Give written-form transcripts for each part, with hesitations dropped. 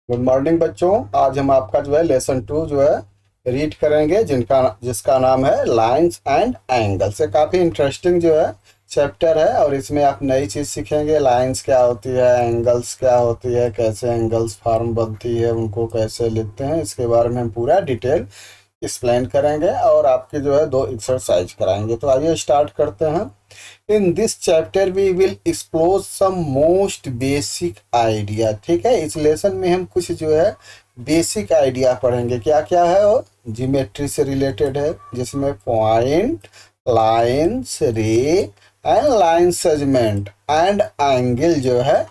Good morning बच्चों। आज हम आपका जो है लेसन 2 जो है रीड करेंगे जिसका नाम है लाइंस एंड एंगल्स। ये काफ़ी इंटरेस्टिंग जो है चैप्टर है और इसमें आप नई चीज़ सीखेंगे। लाइंस क्या होती है, एंगल्स क्या होती है, कैसे एंगल्स फॉर्म बनती है, उनको कैसे लिखते हैं, इसके बारे में हम पूरा डिटेल एक्सप्लेन करेंगे और आपके जो है 2 एक्सरसाइज कराएंगे। तो आइए स्टार्ट करते हैं। In this chapter we will explore some most basic idea. ठीक है, इस लेसन में हम कुछ जो है बेसिक आइडिया पढ़ेंगे। क्या क्या है वो? ज्योमेट्री से रिलेटेड है, जिसमें पॉइंट, लाइन्स, रे and line segment and angle जो है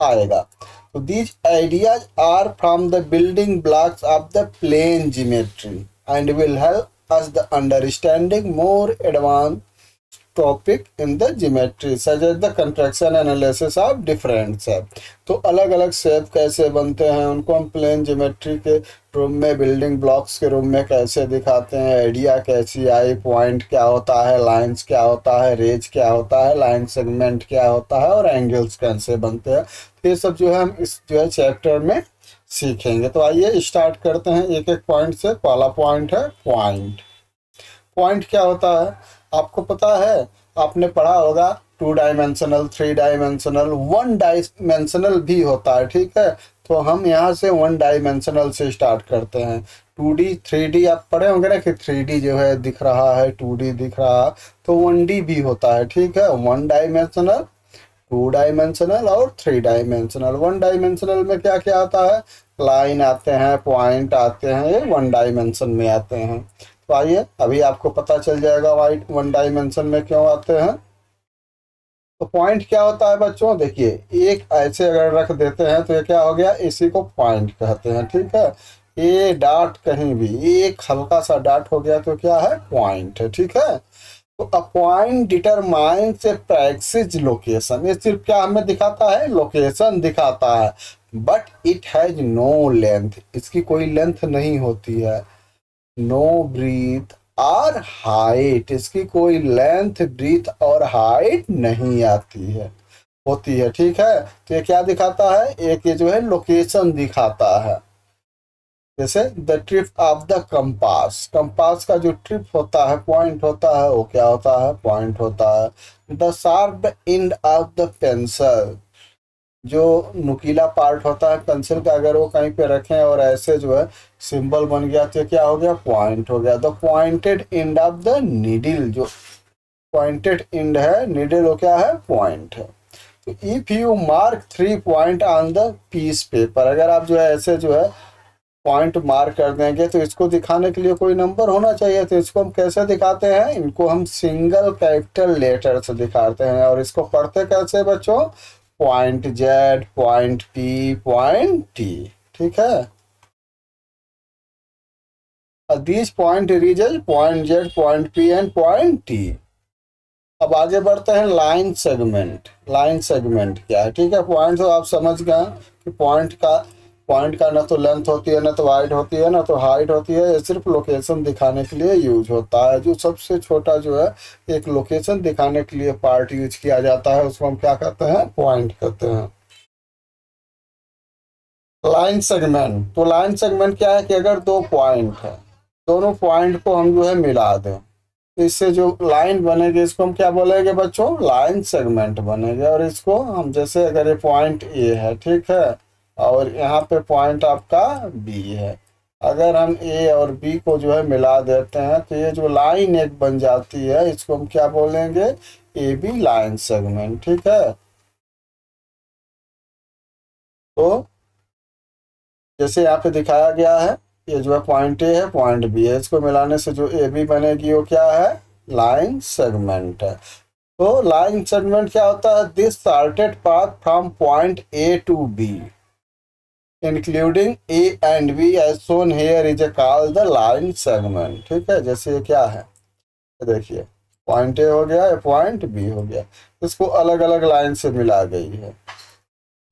आएगा। तो these ideas are from the building blocks of the plane geometry and will help us the understanding more advanced topic in the geometry such as the construction analysis of different shape. तो अलग अलग shape कैसे बनते हैं उनको हम plane geometry के room में, बिल्डिंग ब्लॉक्स के रूम में कैसे दिखाते हैं, आइडिया कैसी आई, पॉइंट क्या होता है, लाइंस क्या होता है, रेज क्या होता है, लाइन सेगमेंट क्या होता है और एंगल्स कैसे बनते हैं। तो ये सब जो है हम इस जो है चैप्टर में सीखेंगे। तो आइए स्टार्ट करते हैं एक एक पॉइंट से। पहला पॉइंट है पॉइंट। पॉइंट क्या होता है आपको पता है? आपने पढ़ा होगा 2 डायमेंशनल, 3 डायमेंशनल, 1 डायमेंशनल भी होता है। ठीक है, तो हम यहाँ से 1 डायमेंशनल से स्टार्ट करते हैं। 2D 3D आप पढ़े होंगे ना कि 3D जो है दिख रहा है, 2D दिख रहा है, तो 1D भी होता है। ठीक है, 1 डायमेंशनल, 2 डायमेंशनल और 3 डायमेंशनल। 1 डायमेंशनल में क्या क्या आता है? लाइन आते हैं, पॉइंट आते हैं, ये 1 डायमेंशन में आते हैं। तो आइए अभी आपको पता चल जाएगा वाइट 1 डायमेंशन में क्यों आते हैं। तो पॉइंट क्या होता है बच्चों? देखिए, एक ऐसे अगर रख देते हैं तो ये क्या हो गया, इसी को पॉइंट कहते हैं। ठीक है, ये डॉट कहीं भी एक हल्का सा डॉट हो गया तो क्या है? पॉइंट है। ठीक है, तो a point determines a precise location. ये सिर्फ क्या हमें दिखाता है? लोकेशन दिखाता है, but it has no length. इसकी कोई लेंथ नहीं होती है। नो ब्रीथ और हाइट, इसकी कोई लेंथ, ब्रीथ और हाइट नहीं आती है, होती है। ठीक है, तो ये क्या दिखाता है? एक ये जो है लोकेशन दिखाता है। जैसे the trip of the compass, compass का जो ट्रिप होता है, पॉइंट होता है, वो क्या होता है? पॉइंट होता है। The sharp and of the pencil, जो नुकीला पार्ट होता है पेंसिल का, अगर वो कहीं पे रखें और ऐसे जो है सिंबल बन गया तो क्या हो गया? पॉइंट हो गया। The pointed end of the needle, जो पॉइंटेड एंड है नीडल, वो क्या है? पॉइंट है। तो if you mark 3 point on the piece paper, अगर आप जो है ऐसे जो है पॉइंट मार्क कर देंगे तो इसको दिखाने के लिए कोई नंबर होना चाहिए। तो इसको हम कैसे दिखाते हैं? इनको हम सिंगल कैपिटल लेटर से दिखाते हैं। और इसको पढ़ते कैसे बच्चों? Point Z, point P, point T. ठीक है, these point region point Z, point P and point T. अब आगे बढ़ते हैं लाइन सेगमेंट। लाइन सेगमेंट क्या है? ठीक है, पॉइंट तो आप समझ गए कि पॉइंट का ना तो लेंथ होती है, ना तो हाइट होती है, ना तो हाइट होती है। ये सिर्फ लोकेशन दिखाने के लिए यूज होता है। जो सबसे छोटा जो है एक लोकेशन दिखाने के लिए पार्ट यूज किया जाता है, उसको हम क्या कहते हैं? पॉइंट कहते हैं। लाइन सेगमेंट, तो लाइन सेगमेंट क्या है कि अगर 2 पॉइंट है, दोनों पॉइंट को हम जो है मिला दें तो इससे जो लाइन बनेगी इसको हम क्या बोलेंगे बच्चों? लाइन सेगमेंट बनेगा। और इसको हम जैसे अगर ये पॉइंट ए है, ठीक है, और यहाँ पे पॉइंट आपका बी है, अगर हम ए और बी को जो है मिला देते हैं तो ये जो लाइन एक बन जाती है, इसको हम क्या बोलेंगे? A B line segment. ठीक है, तो जैसे यहाँ पे दिखाया गया है, ये जो है पॉइंट ए है, पॉइंट बी है, इसको मिलाने से जो ए बी बनेगी वो क्या है? लाइन सेगमेंट है। तो लाइन सेगमेंट क्या होता है? This charted path from point A to B including A and B as shown here is a called the line segment. ठीक है, जैसे ये क्या है, ये देखिए, पॉइंट ए हो गया, ये पॉइंट बी हो गया, इसको अलग अलग लाइन से मिला गई है।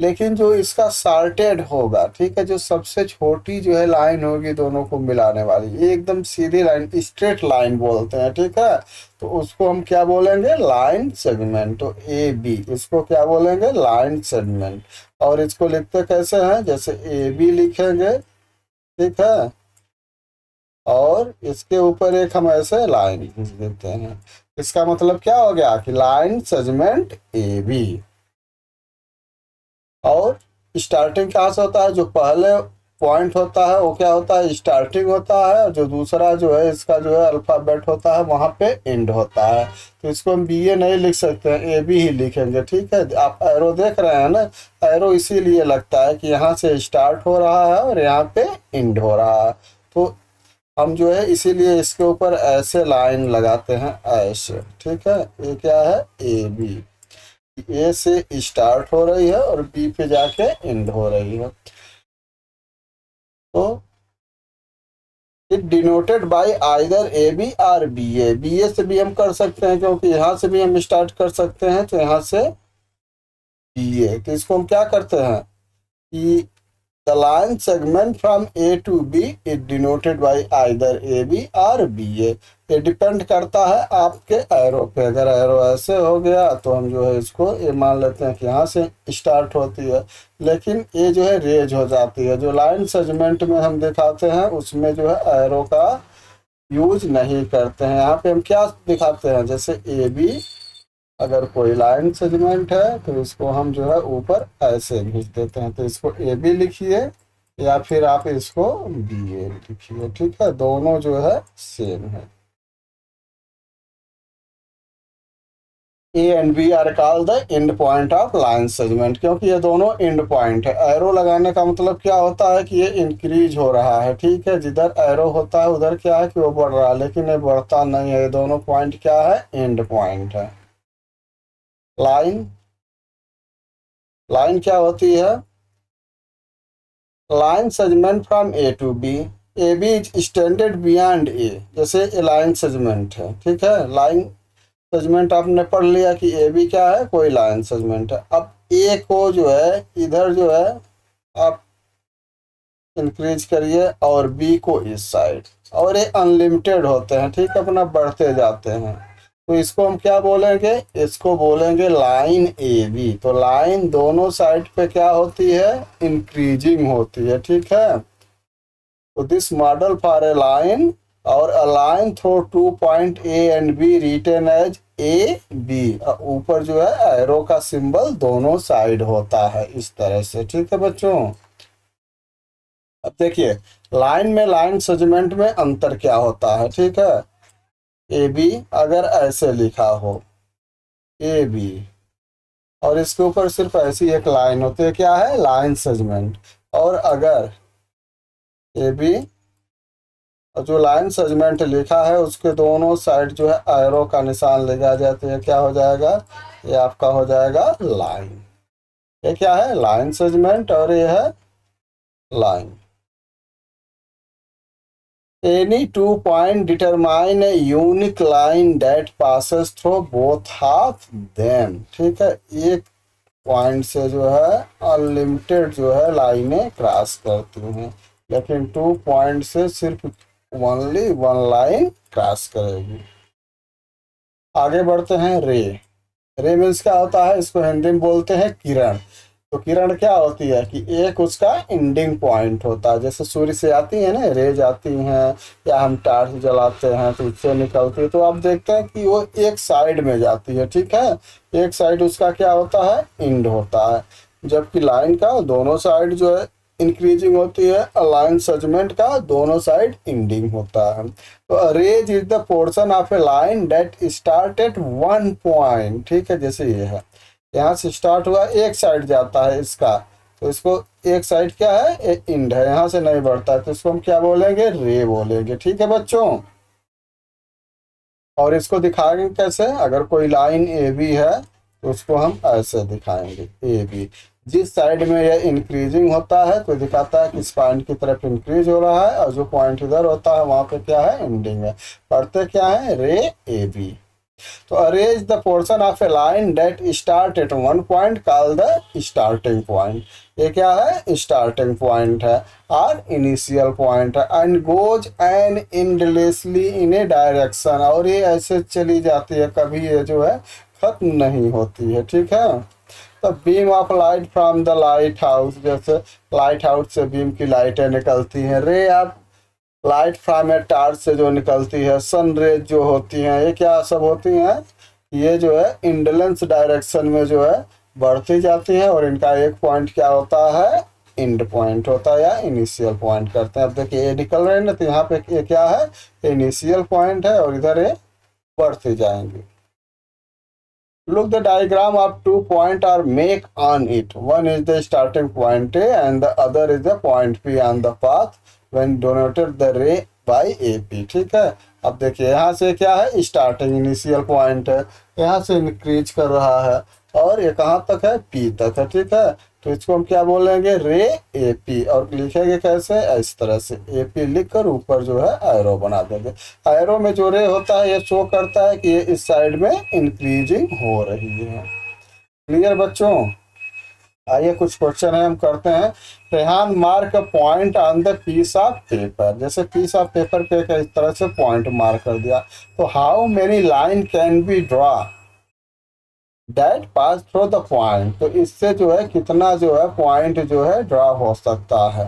लेकिन जो इसका शार्टेड होगा, ठीक है, जो सबसे छोटी जो है लाइन होगी दोनों को मिलाने वाली, ये एकदम सीधी लाइन, स्ट्रेट लाइन बोलते हैं, ठीक है। तो उसको हम क्या बोलेंगे, लाइन सेगमेंट। तो ए बी, इसको क्या बोलेंगे, लाइन सेगमेंट। और इसको लिखते कैसे हैं, जैसे ए बी लिखेंगे, ठीक है, और इसके ऊपर एक हम ऐसे लाइन खींच देते हैं। इसका मतलब क्या हो गया कि लाइन सेगमेंट ए बी। और स्टार्टिंग कहाँ से होता है, जो पहले पॉइंट होता है वो क्या होता है, स्टार्टिंग होता है, और जो दूसरा जो है इसका जो है अल्फाबेट होता है वहाँ पे एंड होता है। तो इसको हम बी ए नहीं लिख सकते हैं, ए बी ही लिखेंगे, ठीक है। आप एरो देख रहे हैं ना, एरो इसीलिए लगता है कि यहाँ से स्टार्ट हो रहा है और यहाँ पे एंड हो रहा है। तो हम जो है इसीलिए इसके ऊपर ऐसे लाइन लगाते हैं, ऐसे, ठीक है। ये क्या है, ए बी, ए से स्टार्ट हो रही है और बी पे जाके एंड हो रही है। तो it denoted by either A B or B A, B A से भी हम कर सकते हैं क्योंकि यहाँ से भी हम स्टार्ट कर सकते हैं, तो यहाँ से बी ए। तो इसको हम क्या करते हैं कि the line segment from A to B is denoted by either A B और बी ए। ये डिपेंड करता है आपके एरो पे। अगर एरो ऐसे हो गया तो हम जो है इसको ये मान लेते हैं कि यहाँ से स्टार्ट होती है, लेकिन ये जो है रेज हो जाती है। जो लाइन सेगमेंट में हम दिखाते हैं उसमें जो है एरो का यूज नहीं करते हैं। यहाँ पे हम क्या दिखाते हैं, जैसे ए बी, अगर कोई लाइन सेगमेंट है तो इसको हम जो है ऊपर ऐसे खींच देते हैं। तो इसको ए बी लिखिए या फिर आप इसको बी ए लिखिए, ठीक है, दोनों जो है सेम है। A and B are called the end point of line segment, क्योंकि ये दोनों एंड पॉइंट है। एरो लगाने का मतलब क्या होता है कि ये इंक्रीज हो रहा है, ठीक है। जिधर एरो होता है उधर क्या है कि वो बढ़ रहा है, लेकिन ये बढ़ता नहीं है। ये दोनों पॉइंट क्या है, एंड पॉइंट है। लाइन, लाइन क्या होती है, line segment from A to B, A B is extended beyond A, जैसे ए लाइन सेगमेंट है, ठीक है। लाइन सेगमेंट आपने पढ़ लिया कि ए बी क्या है, कोई लाइन सेगमेंट है। अब ए को जो है इधर जो है आप इंक्रीज करिए और बी को इस साइड, और ये अनलिमिटेड होते हैं, ठीक है, अपना बढ़ते जाते हैं। तो इसको हम क्या बोलेंगे, इसको बोलेंगे लाइन ए बी। तो लाइन दोनों साइड पे क्या होती है, इंक्रीजिंग होती है, ठीक है। तो this model for a line और a line through two point A and B written as A B. ऊपर जो है एरो का सिंबल दोनों साइड होता है इस तरह से, ठीक है बच्चों। अब देखिए लाइन में लाइन सेगमेंट में अंतर क्या होता है, ठीक है। ए बी अगर ऐसे लिखा हो ए बी और इसके ऊपर सिर्फ ऐसी एक लाइन होती है, क्या है, लाइन सेगमेंट। और अगर ए बी और जो लाइन सेगमेंट लिखा है उसके दोनों साइड जो है एरो का निशान लगा जाते हैं, क्या हो जाएगा, ये आपका हो जाएगा लाइन। ये क्या है, लाइन सेगमेंट और ये है line. Any two point determine a unique line that passes through both of them, ठीक है। एक पॉइंट से जो है अनलिमिटेड जो है लाइनें क्रॉस करती हैं, लेकिन 2 पॉइंट से सिर्फ ओनली 1 लाइन क्रॉस करेगी। आगे बढ़ते हैं, रे। रे मीन्स क्या होता है, इसको हिंदी में बोलते हैं किरण। तो किरण क्या होती है कि एक उसका एंडिंग पॉइंट होता है। जैसे सूर्य से आती है ना रेज आती हैं, या हम टार्च जलाते हैं तो उससे निकलती है, तो आप देखते हैं कि वो एक साइड में जाती है, ठीक है। एक साइड उसका क्या होता है, एंड होता है। जबकि लाइन का दोनों साइड जो है इंक्रीजिंग होती है, लाइन सेगमेंट का दोनों साइड एंडिंग होता है। तो rays is the portion of a line that start at 1 point, ठीक है। जैसे ये है, यहाँ से स्टार्ट हुआ, एक साइड जाता है इसका, तो इसको एक साइड क्या है, एंड है, यहाँ से नहीं बढ़ता है, तो इसको हम क्या बोलेंगे, रे बोलेंगे, ठीक है बच्चों। और इसको दिखाएंगे कैसे, अगर कोई लाइन ए बी है तो उसको हम ऐसे दिखाएंगे, ए बी जिस साइड में यह इंक्रीजिंग होता है तो दिखाता है कि इस पॉइंट की तरफ इंक्रीज हो रहा है, और जो पॉइंट इधर होता है वहां पे क्या है, एंडिंग है। पढ़ते क्या है, रे ए बी। तो arrange the portion of a line that start at one point call the starting point. ये क्या है? स्टार्टिंग पॉइंट है और इनिशियल पॉइंट है। And goes on endlessly in a direction, और ये ऐसे चली जाती है, कभी ये जो है खत्म नहीं होती है। ठीक है। तो beam of light from the light house, जैसे लाइट हाउस से बीम की लाइटें निकलती हैं। Ray of light from A torch से जो निकलती है। सन रेज जो होती हैं, ये क्या सब होती हैं? ये जो है इंडलेंस डायरेक्शन में जो है बढ़ती जाती है, और इनका एक पॉइंट क्या होता है? एंड पॉइंट होता है या इनिशियल पॉइंट करते हैं। अब देखिए ये निकल रहे हैं ना, तो यहाँ पे ये क्या है? इनिशियल पॉइंट है, और इधर ये बढ़ती जाएंगी। Look the diagram of 2 point are make on it. One is the starting point A and the other is the point P on the path when denoted the ray by AP। ठीक है। अब देखिए यहाँ से क्या है? Starting initial point है, यहाँ से इंक्रीज कर रहा है, और ये कहाँ तक है? P तक है। ठीक है। तो इसको हम क्या बोलेंगे? रे AP। और लिखेंगे कैसे? इस तरह से AP लिखकर ऊपर जो है एरो बना देंगे। एरो में जो रे होता है ये शो करता है कि ये इस साइड में इंक्रीजिंग हो रही है। क्लियर बच्चों? आइए कुछ क्वेश्चन है हम करते हैं। Rehan mark a point on the piece of paper. जैसे पीस ऑफ पेपर पे इस तरह से पॉइंट मार्क कर दिया, तो how many line can be draw that pass through the point. तो इससे जो है कितना जो है पॉइंट जो है ड्रॉ हो सकता है।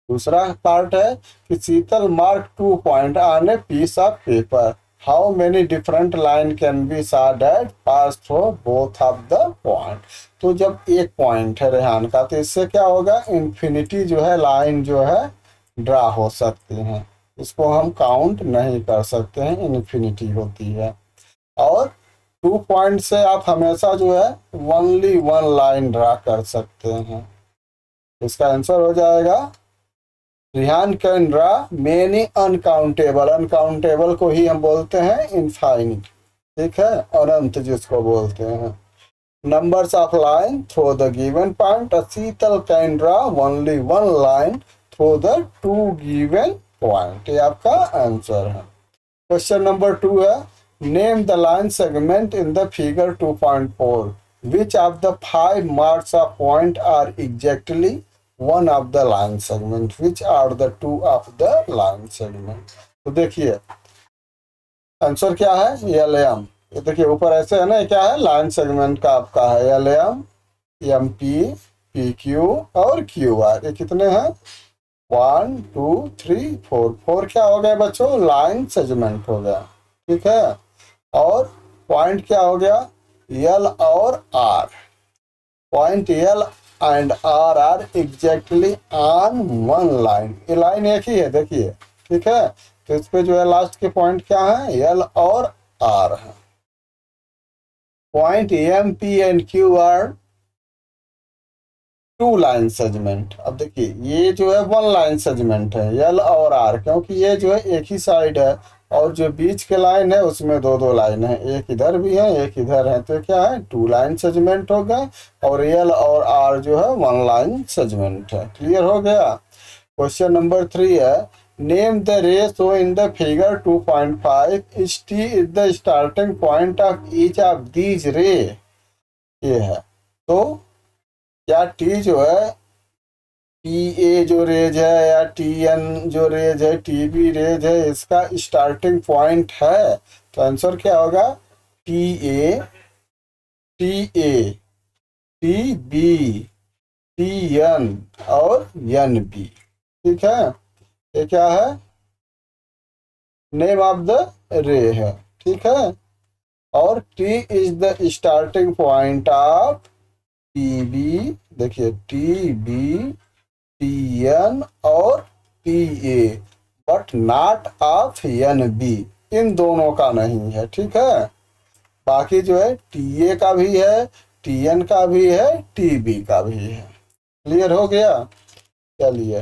दूसरा पार्ट है कि Sheetal mark 2 point on a piece of paper. How many different line can be saw that pass through both of the point. तो जब एक पॉइंट है रेहान का, तो इससे क्या होगा? इन्फिनिटी जो है लाइन जो है ड्रा हो सकती हैं। इसको हम काउंट नहीं कर सकते हैं, इन्फिनिटी होती है। और 2 point से आप हमेशा जो है ओनली वन लाइन ड्रा कर सकते हैं। इसका आंसर हो जाएगा Rehan can draw many uncountable. Uncountable को ही हम बोलते हैं इनफाइनिट। ठीक है, अनंत जिसको बोलते हैं। Numbers of line through the given point. Sheetal can draw only one line through the 2 given point. ये आपका आंसर है। क्वेश्चन नंबर 2 है, name the line segment in the figure 2.4। Which of the 5 marks of point are exactly one of the line segment? Which are the 2 of the line segment? तो देखिए answer क्या है? LM। ये देखिए ऊपर ऐसे है ना, ये क्या है? लाइन सेगमेंट का आपका है LM, MP, PQ और QR। ये कितने हैं? 1 2 3 4। 4 क्या हो गया बच्चों? लाइन सेगमेंट हो गया। ठीक है। और पॉइंट क्या हो गया? L और R। Point L and R are exactly on one line. ये लाइन एक ही है देखिए। ठीक है। तो इस पे जो है लास्ट के पॉइंट क्या है? L और R है। Point M, P and Q are 2 line segment. अब देखिए ये जो है 1 लाइन सेगमेंट है L और R, क्योंकि ये जो है एक ही साइड है, और जो बीच के लाइन है उसमें 2 लाइन है, एक इधर भी है एक इधर है। तो क्या है? 2 लाइन सेगमेंट हो गए, और L और R जो है 1 लाइन सेगमेंट है। क्लियर हो गया। क्वेश्चन नंबर 3 है, नेम द रे show in the figure 2.5। T is the starting point of each of these रे। ये है। तो क्या T जो है TA जो रेज है या TN जो रेज है, TB रेज है, इसका स्टार्टिंग पॉइंट है? तो आंसर क्या होगा? TA, TB, TN और NB। ठीक है। ये क्या है? नेम ऑफ द रे है। ठीक है। और T is the starting point of TB। देखिए TB, TN और TA, but not of NB। इन दोनों का नहीं है। ठीक है। बाकी जो है TA का भी है, TN का भी है, TB का भी है। क्लियर हो गया। चलिए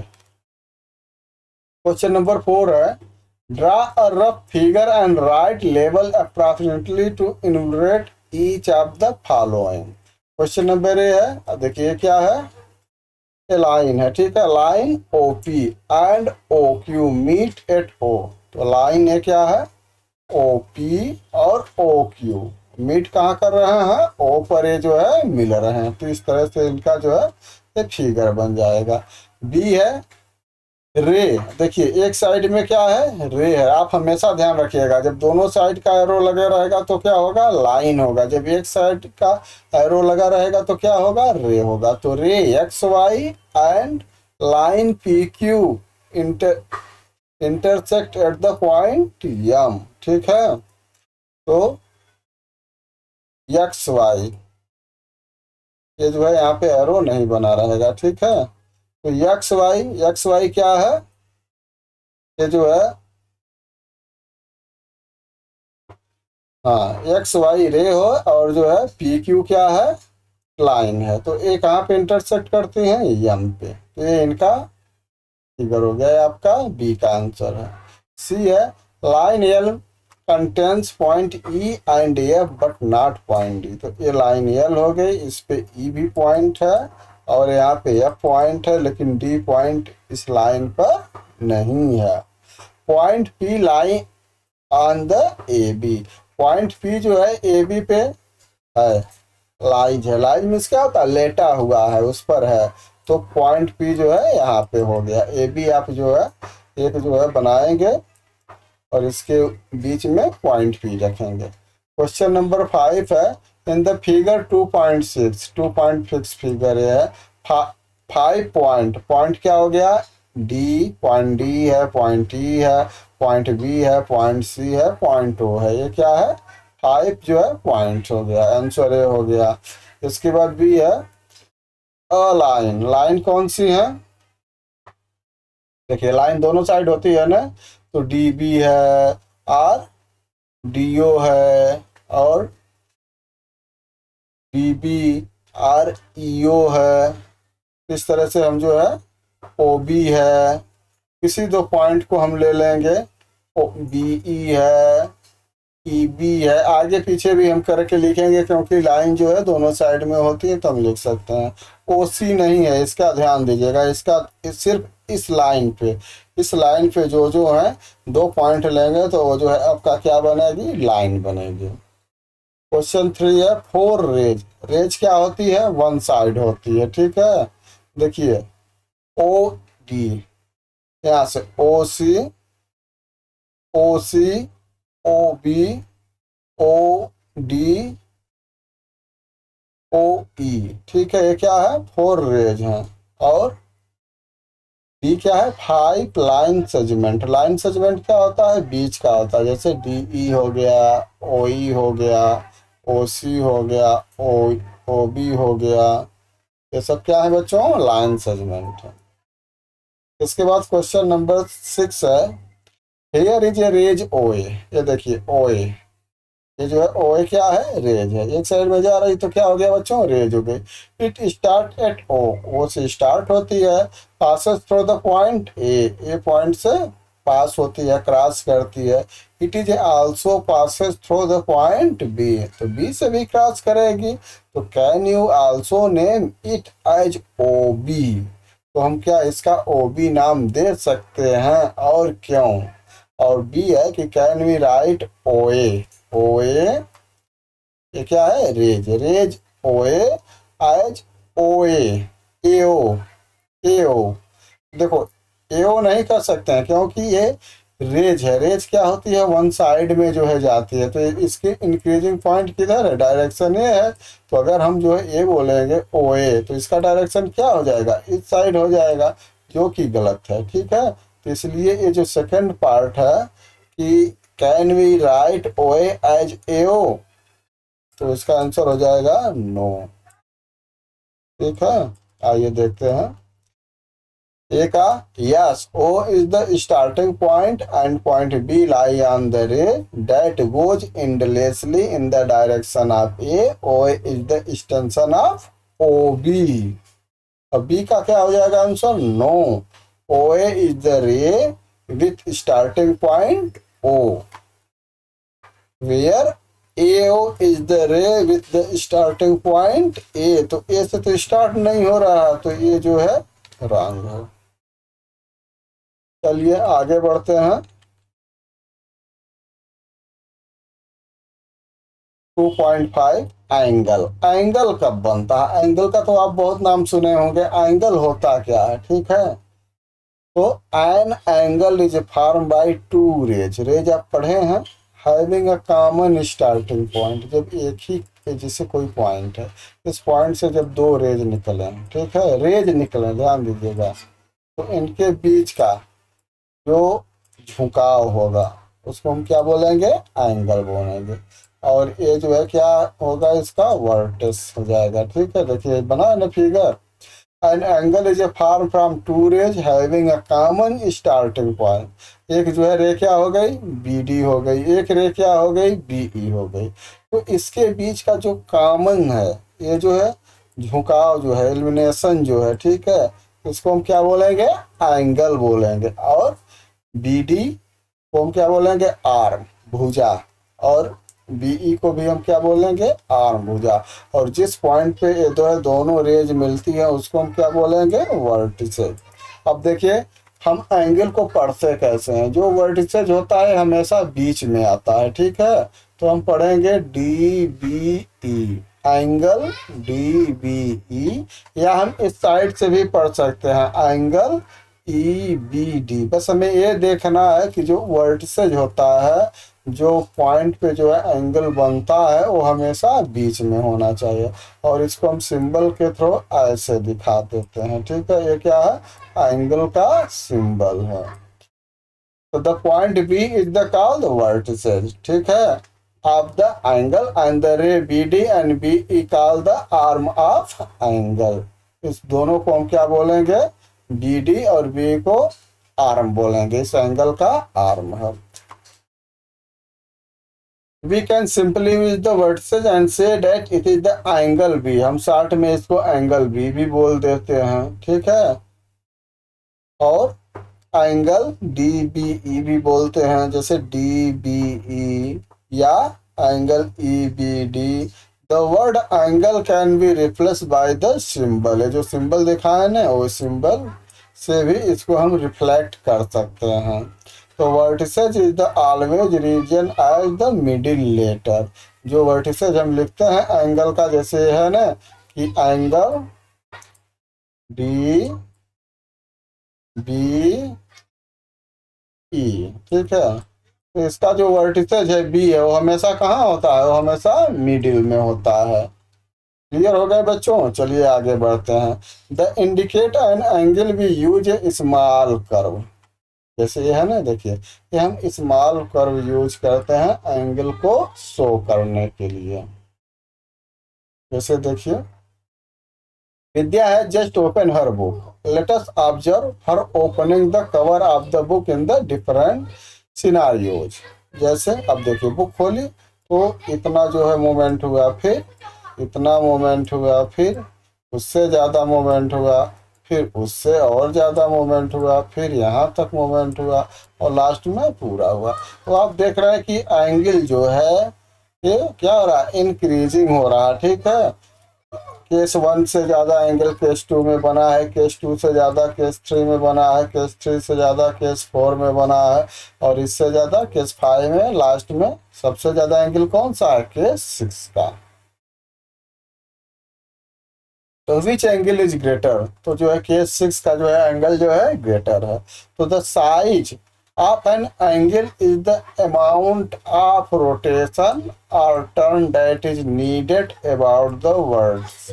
क्वेश्चन नंबर 4 है, draw a rough figure and write लेवल approximately to enumerate each of the following. Question number A है। देखिए क्या है? लाइन है। ठीक है। Line OP and OQ meet at O। तो लाइन है क्या है? ओ पी और ओ क्यू मीट कहाँ कर रहे हैं, ओ पर ये जो है मिल रहे हैं। तो इस तरह से इनका जो है एक फिगर बन जाएगा। बी है रे। देखिए एक साइड में क्या है, रे है। आप हमेशा ध्यान रखिएगा, जब दोनों साइड का एरो लगे रहेगा तो क्या होगा, लाइन होगा। जब एक साइड का एरो लगा रहेगा तो क्या होगा, रे होगा। तो ray X Y and line P Q intersect at the point M. ठीक है, तो एक्स वाई ये जो है यहाँ पे एरो नहीं बना रहेगा। ठीक है, तो एक्स वाई क्या है, ये जो है, हाँ एक्स वाई रे हो और जो है पी क्यू क्या है, लाइन है। तो ये कहाँ पे इंटरसेक्ट करती हैं, यम पे। तो ये इनका फिगर हो गया, आपका बी का आंसर है। सी है line L contains point E and F but not point D. तो ये लाइन एल हो गई, इस पे ई भी पॉइंट है और यहाँ पे एफ पॉइंट है, लेकिन डी पॉइंट इस लाइन पर नहीं है। Point P line on the A B. Point P जो है ए बी पे है, लाइज है। लाइज मीन्स क्या होता है, लेटा हुआ है, उस पर है। तो पॉइंट पी जो है यहाँ पे हो गया। ए बी आप जो है एक जो है बनाएंगे और इसके बीच में पॉइंट पी रखेंगे। क्वेश्चन नंबर 5 है, इन द फिगर 2.6 2.6 फिगर है। 5 पॉइंट, पॉइंट क्या हो गया, डी, पॉइंट डी है, पॉइंट ई है, पॉइंट बी है, पॉइंट सी है, पॉइंट ओ है। ये क्या है, 5 जो है पॉइंट हो गया, आंसर ए हो गया। इसके बाद बी है अ लाइन। लाइन कौन सी है, देखिए लाइन दोनों साइड होती है ना, तो डी बी है, आर डी ओ है और डी बी आर ई ओ है। इस तरह से हम जो है ओ बी है। किसी दो पॉइंट को हम ले लेंगे, ओ बी ई है, ई बी है। आगे पीछे भी हम करके लिखेंगे क्योंकि लाइन जो है दोनों साइड में होती है, तो हम लिख सकते हैं। ओ सी नहीं है, इसका ध्यान दीजिएगा। सिर्फ इस लाइन पे जो जो है दो पॉइंट लेंगे तो वो जो है आपका क्या बनेगी, लाइन बनेगी। क्वेश्चन 3 है, फोर रेज। रेज क्या होती है, वन साइड होती है। ठीक है, देखिए ओ डी, यहाँ से ओ सी O B O D O ई। ठीक है, ये क्या है, फोर रेज हैं। और डी क्या है, 5 लाइन सेगमेंट। लाइन सेगमेंट क्या होता है, बीच का होता है। जैसे डी ई हो गया, ओ ई हो गया, ओ सी हो गया, ओ बी हो गया। ये सब क्या है बच्चों, लाइन सेगमेंट है। इसके बाद क्वेश्चन नंबर 6 है, हियर इज ए रेज ओ ए। ये देखिए ओ ए, ये जो है ओ ए क्या है, रेज है। एक साइड में जा रही तो क्या हो गया बच्चों, रेज हो गई। इट स्टार्ट एट ओ से स्टार्ट होती है, passes through the point A point से पास होती है, क्रॉस करती है। It is also passes through the point B, तो बी से भी क्रॉस करेगी। तो can you also name it as O B. तो हम क्या इसका ओ बी नाम दे सकते हैं, और क्यों। और बी है कि कैन वी राइट ओ ए। ओ ए ये क्या है, रेज ओ ए एज ओ ए ओ ए ओ। देखो ए ओ नहीं कर सकते हैं क्योंकि ये रेज है। रेज क्या होती है, वन साइड में जो है जाती है। तो इसकी इंक्रीजिंग पॉइंट किधर है, डायरेक्शन ये है। तो अगर हम जो है ए बोलेंगे ओ ए, तो इसका डायरेक्शन क्या हो जाएगा, इस साइड हो जाएगा, जो कि गलत है। ठीक है, तो इसलिए ये जो सेकंड पार्ट है कि can we write O as A O, तो इसका आंसर हो जाएगा नो। ठीक है, आइए देखते हैं। ए का, yes O is the starting point and point B lie on the ray that goes endlessly in the direction of A. O is the extension of O B. अब B का क्या हो जाएगा answer, no. O is the ray with starting point O, where AO is the ray with the starting point A। तो A से तो start नहीं हो रहा, तो ये जो है रॉन्ग है। चलिए आगे बढ़ते हैं। 2.5 एंगल। एंगल कब बनता है? एंगल का तो आप बहुत नाम सुने होंगे। एंगल होता क्या है, ठीक है? तो an angle is form by two rays. Rays आप पढ़े हैं, having a common starting point. जब एक ही जैसे कोई पॉइंट है, इस पॉइंट से जब दो रेज निकले, ठीक है, रेज निकले, ध्यान दीजिएगा, तो इनके बीच का जो झुकाव होगा उसको हम क्या बोलेंगे? एंगल बोलेंगे। और ये जो है क्या होगा? इसका वर्टेक्स हो जाएगा, ठीक है। देखिए बना है ना figure. An angle is a form from two rays having a common starting point. एक जो है रे क्या हो गई? बी डी हो गई, एक रे क्या हो गई? बी ई हो गई। तो इसके बीच का जो कॉमन है, ये जो है झुकाव जो है, इल्यूमिनेशन जो है, ठीक है, इसको हम क्या बोलेंगे? एंगल बोलेंगे। और बी डी को हम क्या बोलेंगे? आर्म, भुजा। और बीई को भी हम क्या बोलेंगे? आर्म, भुजा। और जिस पॉइंट पे ये दो है दोनों रेज मिलती है उसको हम क्या बोलेंगे? वर्टिसेज। अब देखिए हम एंगल को पढ़ते कैसे हैं। जो वर्टिसेज होता है हमेशा बीच में आता है, ठीक है। तो हम पढ़ेंगे D B E, angle D B E. या हम इस साइड से भी पढ़ सकते हैं, एंगल ई बी डी। बस हमें ये देखना है कि जो वर्टिसेज होता है, जो पॉइंट पे जो है एंगल बनता है, वो हमेशा बीच में होना चाहिए। और इसको हम सिंबल के थ्रू ऐसे दिखा देते हैं, ठीक है। ये क्या है? एंगल का सिंबल है। तो the point B is the called vertices, ठीक है, of the angle, and the ray B D and B E called the arm of angle. इस दोनों को हम क्या बोलेंगे? बी डी और बी को आर्म बोलेंगे। इस एंगल का आर्म है। We can simply use the vertices and say that it is the angle B। हम शॉर्ट में इसको एंगल बी भी बोल देते हैं, ठीक है। और एंगल डी बी ई भी बोलते हैं, जैसे डी बी ई या angle E B D. The word angle can be replace by the symbol. ये जो सिंबल देखा है ना, वो सिंबल से भी इसको हम रिफ्लेक्ट कर सकते हैं। तो vertices is the always reason as the middle letter. जो वर्टिसेज हम लिखते हैं एंगल का, जैसे है ना कि एंगल डी बी ई, ठीक है। तो इसका जो वर्टिसेज है बी है, वो हमेशा कहाँ होता है? वो हमेशा मिडिल में होता है। क्लियर हो गए बच्चों? चलिए आगे बढ़ते हैं। द इंडिकेट एन एंगल भी यूज ए स्मॉल कर्व। जैसे ये है ना, देखिए ये हम स्मॉल कर्व यूज करते हैं एंगल को शो करने के लिए। जैसे देखिए विद्या है just open her book. Let us observe her opening the cover of the book in the different scenarios. जैसे अब देखिए बुक खोली तो इतना जो है मोमेंट हुआ, फिर इतना मोमेंट हुआ, फिर उससे ज़्यादा मोमेंट हुआ, फिर उससे और ज़्यादा मोमेंट हुआ, फिर यहाँ तक मोमेंट हुआ, और लास्ट में पूरा हुआ। तो आप देख रहे हैं कि एंगल जो है ये क्या हो रहा है? इंक्रीजिंग हो रहा है, ठीक है। केस 1 से ज़्यादा एंगल केस 2 में बना है, केस 2 से ज़्यादा केस 3 में बना है, केस 3 से ज़्यादा केस 4 में बना है, और इससे ज़्यादा केस 5 में। लास्ट में सबसे ज़्यादा एंगल कौन सा है? केस 6 का। तो विच एंगल इज ग्रेटर? तो जो है केस 6 का जो है एंगल जो है ग्रेटर है। तो the size of an angle is the amount of rotation और turn that is needed about the words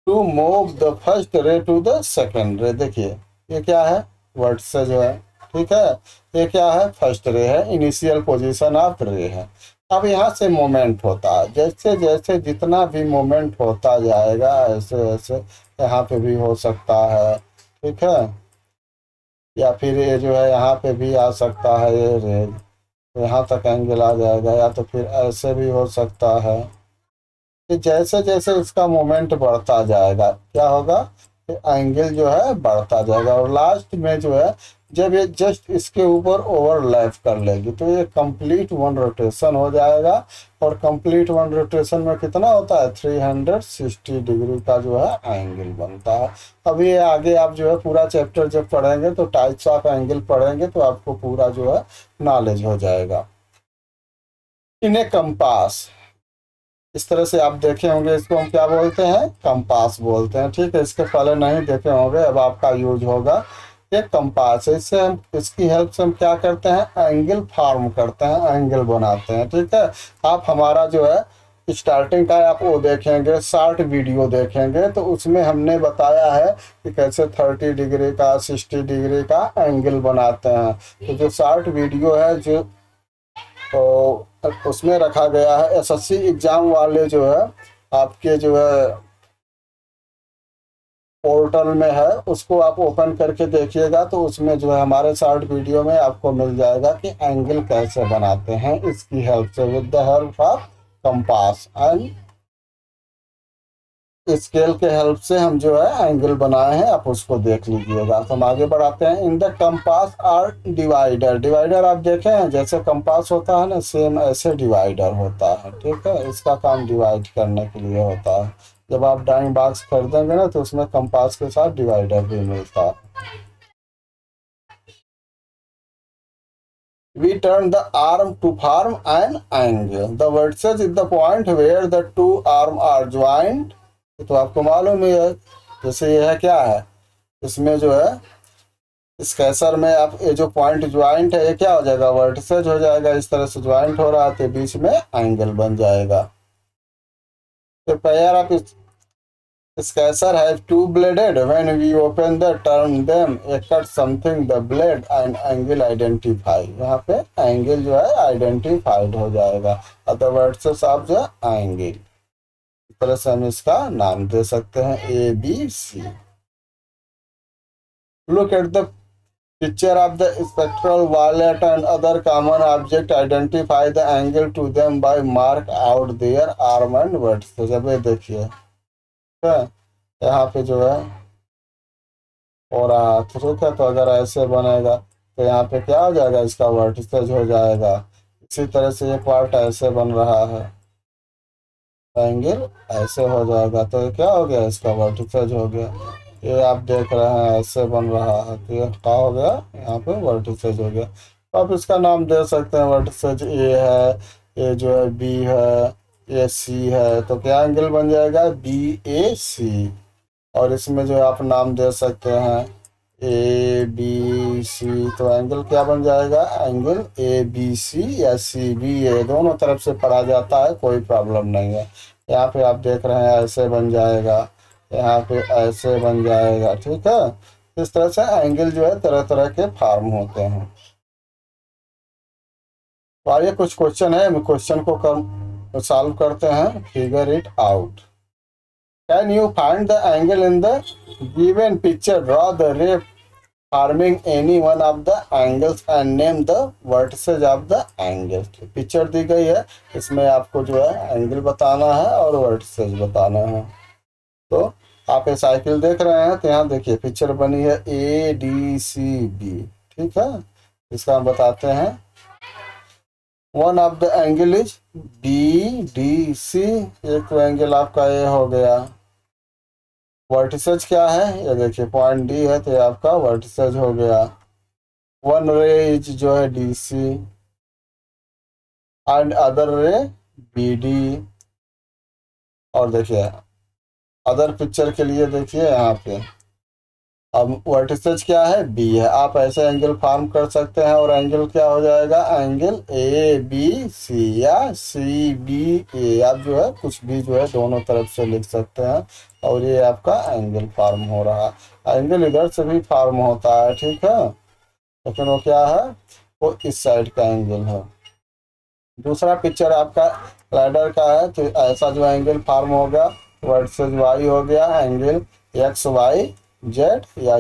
to move the first ray to the second ray. देखिए ये क्या है? वर्ड से जो है, ठीक है। ये क्या है? फर्स्ट रे है, इनिशियल पोजीशन ऑफ रे है। अब यहाँ से मोमेंट होता है, जैसे जैसे जितना भी मोमेंट होता जाएगा ऐसे ऐसे यहाँ पे भी हो सकता है, ठीक है। या फिर ये जो है यहाँ पे भी आ सकता है, ये रेज तो यहाँ तक एंगल आ जाएगा। या तो फिर ऐसे भी हो सकता है कि जैसे जैसे इसका मोमेंट बढ़ता जाएगा क्या होगा? एंगल जो है बढ़ता जाएगा, और लास्ट में जो है जब ये जस्ट इसके ऊपर ओवरलैप कर लेगी तो ये कंप्लीट वन रोटेशन हो जाएगा। और कंप्लीट वन रोटेशन में कितना होता है? 360 डिग्री का जो है एंगल बनता है। अब ये आगे आप जो है पूरा चैप्टर जब पढ़ेंगे तो टाइप्स ऑफ एंगल पढ़ेंगे तो आपको पूरा जो है नॉलेज हो जाएगा। इन ए कंपास इस तरह से आप देखे होंगे, इसको हम क्या बोलते हैं, कंपास बोलते हैं। ठीक है, इसके पहले नहीं देखे होंगे, अब आपका यूज होगा। ये कंपास है, इससे हम, इसकी हेल्प से हम क्या करते हैं, एंगल फॉर्म करते हैं, एंगल बनाते हैं। ठीक है, आप हमारा जो है स्टार्टिंग का आप वो देखेंगे, शॉर्ट वीडियो देखेंगे, तो उसमें हमने बताया है कि कैसे 30 डिग्री का 60 डिग्री का एंगल बनाते हैं। तो जो शॉर्ट वीडियो है जो, तो उसमें रखा गया है। एसएससी एग्जाम वाले जो है आपके जो है पोर्टल में है, उसको आप ओपन करके देखिएगा, तो उसमें जो है हमारे शॉर्ट वीडियो में आपको मिल जाएगा कि एंगल कैसे बनाते हैं इसकी हेल्प से, with the help of compass and scale के हेल्प से हम जो है एंगल बनाए हैं, आप उसको देख लीजिएगा। तो हम आगे बढ़ाते हैं। In the compass or divider, divider आप देखे हैं जैसे कंपास होता है ना, सेम ऐसे डिवाइडर होता है। ठीक है, इसका काम डिवाइड करने के लिए होता है। जब आप ड्राइंग बॉक्स खरीदेंगे ना, तो उसमें कंपास के साथ डिवाइडर भी मिलता है। We turn the arm to form an angle. The vertex is the point where the two arms are joined. तो आपको मालूम ही है, जैसे ये है क्या है, इसमें जो है इस कैसर में आप ये जो पॉइंट ज्वाइंट है, ये क्या हो जाएगा, वर्टिसेज हो जाएगा। इस तरह से ज्वाइंट हो रहा है तो बीच में एंगल बन जाएगा। तो pair of scissors have two bladed. When we open the turn them, a cut something the blade and angle identify. यहाँ पे एंगल जो है आइडेंटिफाइड हो जाएगा। Other words of the angle, इस तरह से हम इसका नाम दे सकते हैं ABC। Look at the picture of the spectral violet and other common object. Identify the angle to them by mark out their arm and vertex. जब ये देखिए यहाँ पे जो है हो रहा है, ठीक है, तो अगर ऐसे बनेगा तो यहाँ पे क्या हो जाएगा, इसका वर्टिसेज हो जाएगा। इसी तरह से ये पार्ट ऐसे बन रहा है, एंगल ऐसे हो जाएगा, तो ये क्या हो गया, इसका वर्टिसेज हो गया। ये आप देख रहे हैं ऐसे बन रहा है, तो ये क्या हो गया, यहाँ पे वर्टिसेज हो गया। तो आप इसका नाम दे सकते हैं, वर्टिसेज ए है, ये जो है बी है, ये सी है, तो क्या एंगल बन जाएगा, BAC। और इसमें जो आप नाम दे सकते हैं ABC, तो एंगल क्या बन जाएगा, एंगल ABC या CB, ये दोनों तरफ से पढ़ा जाता है, कोई प्रॉब्लम नहीं है। यहाँ पे आप देख रहे हैं ऐसे बन जाएगा, यहाँ पे ऐसे बन जाएगा। ठीक है, इस तरह से एंगल जो है तरह तरह के फॉर्म होते हैं। तो आइए कुछ क्वेश्चन है, क्वेश्चन को सॉल्व करते हैं। Figure it out. Can you find the angle in the given picture? Draw the ray forming any one of the angles and name the vertices of the angles. Picture दी गई है, इसमें आपको जो है एंगल बताना है और वर्टिसेज बताना है। तो आप ये साइकिल देख रहे हैं, तो यहाँ देखिए पिक्चर बनी है ADCB। ठीक है, इसका हम बताते हैं। One of the angle is BDC, एक तो एंगल आपका ये हो गया। वर्टिसेज क्या है, ये देखिए पॉइंट D है, तो ये आपका वर्टिसेज हो गया। वन रे इज जो है DC एंड अदर रे BD। और देखिए अदर पिक्चर के लिए देखिए यहाँ पे अब वर्टिसेज क्या है, B है। आप ऐसे एंगल फॉर्म कर सकते हैं, और एंगल क्या हो जाएगा, एंगल ABC या CBA। आप जो है कुछ भी जो है दोनों तरफ से लिख सकते हैं, और ये आपका एंगल फॉर्म हो रहा है। एंगल इधर से भी फॉर्म होता है, ठीक है, लेकिन वो क्या है, वो इस साइड का एंगल है। दूसरा पिक्चर आपका लैडर का है, तो ऐसा जो एंगल फॉर्म होगा, वर्टिसेज Y हो गया, एंगल XYZ या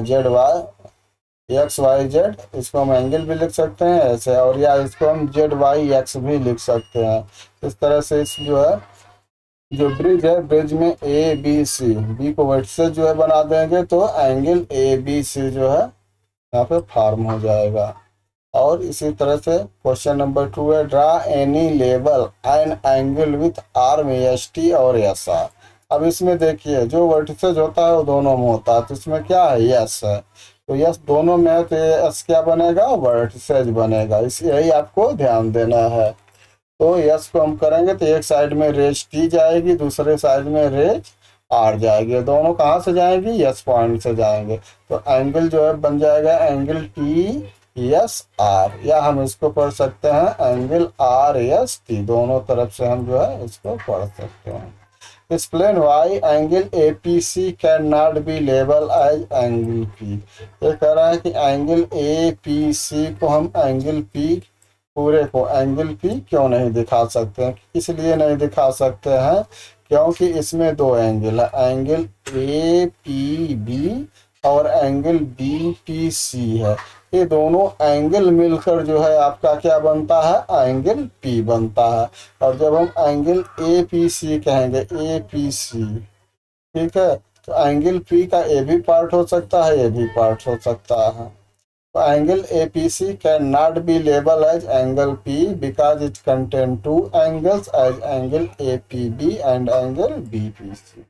XYZ, इसको हम एंगल भी लिख सकते हैं ऐसे, और या इसको हम ZYX भी लिख सकते हैं। इस तरह से इस जो है जो ब्रिज है, ब्रिज में ABC, B को वर्टिसेज जो है बना देंगे, तो एंगल ABC जो है यहाँ पे फॉर्म हो जाएगा। और इसी तरह से क्वेश्चन नंबर 2 है, draw any level and angle with arm ST और SR। अब इसमें देखिए जो वर्टिसेज होता है वो दोनों में होता है, तो इसमें क्या है, यस है, तो यस दोनों में है, तो एस क्या बनेगा, वर्टिसेज बनेगा। इस यही आपको ध्यान देना है। तो यस को हम करेंगे तो एक साइड में रेज टी जाएगी, दूसरे साइड में रेज आर जाएगी। दोनों कहाँ से जाएंगी? यस पॉइंट से जाएंगे। तो एंगल जो है बन जाएगा एंगल टी यस आर, या हम इसको पढ़ सकते हैं एंगल आर यस टी। दोनों तरफ से हम जो है इसको पढ़ सकते हैं। Explain why angle A P C can not be label as angle P. ये कह रहा है कि एंगल ए पी सी को हम एंगल पी, पूरे को एंगल पी क्यों नहीं दिखा सकते हैं? इसलिए नहीं दिखा सकते हैं क्योंकि इसमें दो एंगल है, एंगल ए पी बी और एंगल बी पी सी है। ये दोनों एंगल मिलकर जो है आपका क्या बनता है? एंगल पी बनता है। और जब हम एंगल ए पी सी कहेंगे, ए पी सी, ठीक है, तो एंगल पी का ए भी पार्ट हो सकता है, ए भी पार्ट हो सकता है। तो angle A P C can not be label as angle P because it contain two angles as angle A P B and angle B P C.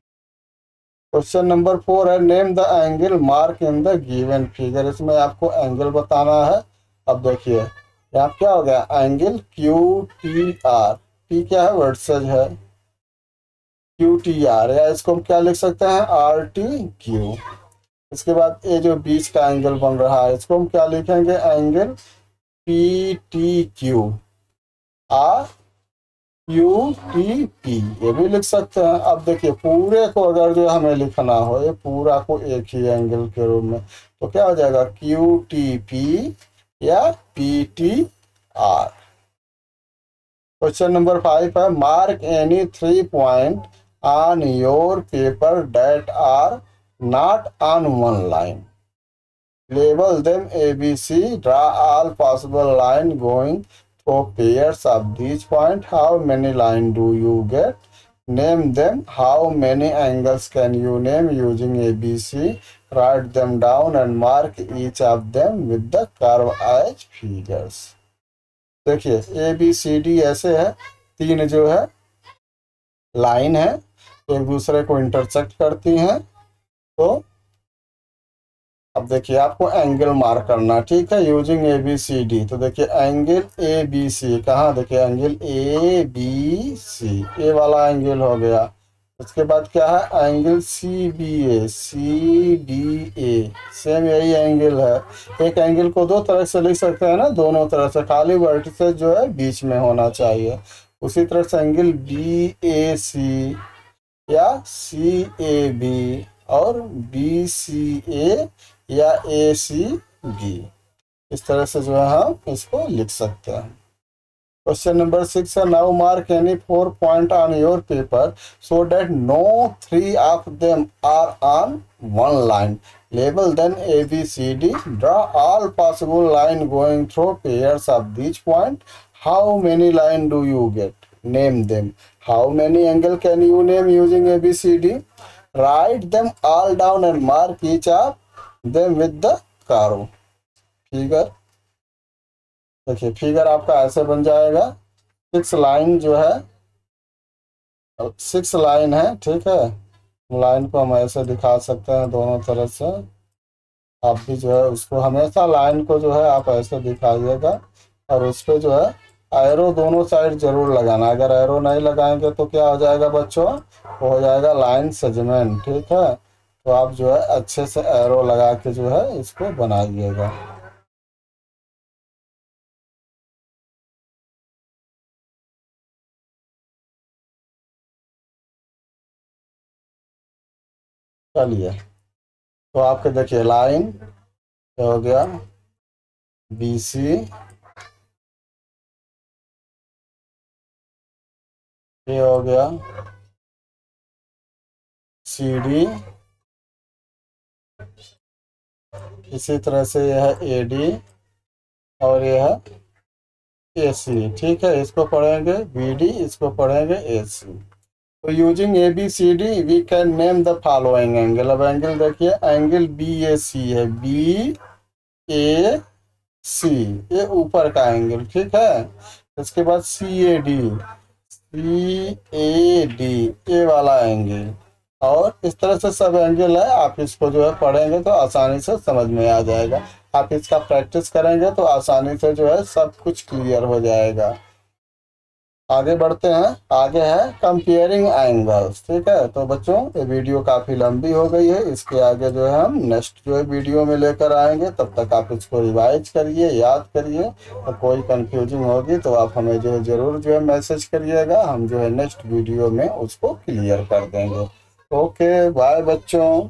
Question number 4 है name the angle mark in the given figure. इसमें आपको angle बताना है। अब देखिए यहाँ क्या हो गया? Angle Q T R, T क्या है? वर्सेज है, क्यू टी आर, या इसको हम क्या लिख सकते हैं? R T Q. इसके बाद ये जो बीच का एंगल बन रहा है इसको हम क्या लिखेंगे? Angle P T Q, R Q T P, ये भी लिख सकते हैं। अब देखिए पूरे को अगर जो हमें लिखना हो, ये पूरा को एक ही एंगल के रूप में, तो क्या हो जाएगा? क्यू टी पी या P T R. Question number 5 है mark any 3 point on your paper that are not on one line. Label them ABC. Draw all possible line going through pairs of these points. How many line do you get? Name them. How many angles can you name using ABC? Write them down and mark each of them with the curve as figures. देखिए ए B C D ऐसे है, तीन जो है line है, एक दूसरे को इंटरसेक्ट करती हैं। तो अब देखिए आपको एंगल मार्क करना, ठीक है, using A B C D. तो देखिए एंगल ए बी सी कहाँ? देखिए एंगल ए बी सी, ए वाला एंगल हो गया। उसके बाद क्या है? Angle C B A, C D A, same यही एंगल है। एक एंगल को दो तरह से लिख सकते हैं ना, दोनों तरह से, खाली वर्टिसेस जो है बीच में होना चाहिए। उसी तरह से एंगल बी ए सी या सी ए बी और बी सी ए या ए सी बी, इस तरह से जो है हम इसको लिख सकते हैं। क्वेश्चन नंबर 6 है now mark any 4 point on your paper so that no 3 of them are on one line. Label then A B C D. Draw all possible line going through pairs of this point. How many line do you get? Name them. How many angle can you name using A B C D? Write them all down and mark each of them with the curve figure। देखिए figure आपका ऐसे बन जाएगा। 6 line जो है, 6 line है, ठीक है। लाइन को हम ऐसे दिखा सकते हैं दोनों तरफ से। आप भी जो है उसको हमेशा लाइन को जो है आप ऐसे दिखाइएगा और उस पर जो है एरो दोनों साइड जरूर लगाना। अगर एरो नहीं लगाएंगे तो क्या हो जाएगा बच्चों? वो हो जाएगा लाइन सेगमेंट, ठीक है। तो आप जो है अच्छे से एरो लगा के जो है इसको बनाइएगा। चलिए तो आपके देखिए लाइन हो गया बी सी, ये हो गया सी डी, इसी तरह से यह है ए डी और यह है ए सी, ठीक है। इसको पढ़ेंगे बी डी, इसको पढ़ेंगे ए सी। तो using A B C D we can name the following angle. अब एंगल देखिए एंगल बी ए सी है, बी ए सी, ये ऊपर का एंगल, ठीक है। इसके बाद सी A D, C A D, ए वाला एंगल, और इस तरह से सब एंगल है। आप इसको जो है पढ़ेंगे तो आसानी से समझ में आ जाएगा। आप इसका प्रैक्टिस करेंगे तो आसानी से जो है सब कुछ क्लियर हो जाएगा। आगे बढ़ते हैं। आगे है कंपेयरिंग एंगल्स। ठीक है, तो बच्चों ये वीडियो काफ़ी लंबी हो गई है, इसके आगे जो है हम नेक्स्ट जो है वीडियो में लेकर आएंगे। तब तक आप इसको रिवाइज करिए, याद करिए, और कोई कंफ्यूजिंग होगी तो आप हमें जो है ज़रूर जो है मैसेज करिएगा, हम जो है नेक्स्ट वीडियो में उसको क्लियर कर देंगे। ओके बाय बच्चों।